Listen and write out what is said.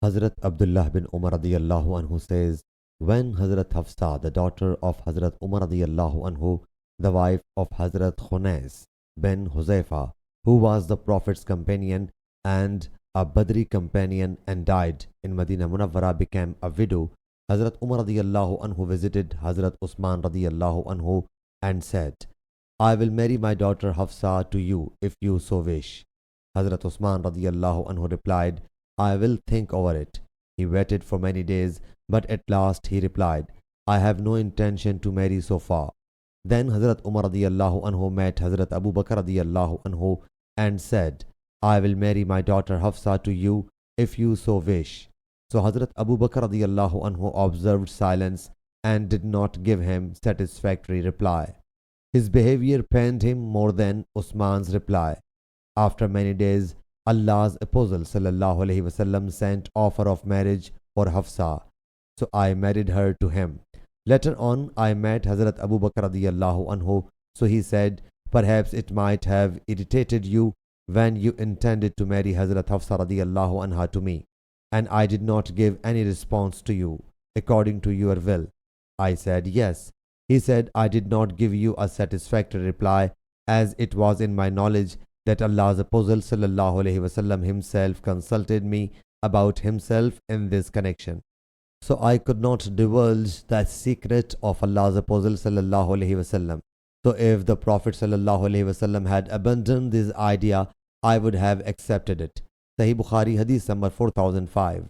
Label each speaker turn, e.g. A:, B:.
A: Hazrat Abdullah bin Umar radiyallahu anhu says, when Hazrat Hafsa, the daughter of Hazrat Umar radiyallahu anhu, the wife of Hazrat Khunais bin Huzaifa, who was the Prophet's companion and a Badri companion and died in Medina Munawwara, became a widow, Hazrat Umar radiyallahu anhu visited Hazrat Usman radiyallahu anhu and said, I will marry my daughter Hafsa to you if you so wish. Hazrat Usman radiyallahu anhu replied, I will think over it. He waited for many days, but at last he replied, I have no intention to marry so far. Then Hazrat Umar radiyallahu anhu met Hazrat Abu Bakr radiyallahu anhu and said, I will marry my daughter Hafsa to you if you so wish. So Hazrat Abu Bakr radiyallahu anhu observed silence and did not give him satisfactory reply. His behavior pained him more than Usman's reply. After many days, Allah's Apostle sallallahu alaihi wasallam sent offer of marriage for Hafsa. So I married her to him. Later on, I met Hazrat Abu Bakr radiyallahu anhu. So he said, perhaps it might have irritated you when you intended to marry Hazrat Hafsa radiyallahu anha to me, and I did not give any response to you according to your will. I said, yes. He said, I did not give you a satisfactory reply, as it was in my knowledge that Allah's Apostle sallallahu alaihi wasallam himself consulted me about himself in this connection. So I could not divulge the secret of Allah's Apostle sallallahu alaihi wasallam. So if the Prophet sallallahu alaihi wasallam had abandoned this idea, I would have accepted it. Sahih Bukhari Hadith number 4005.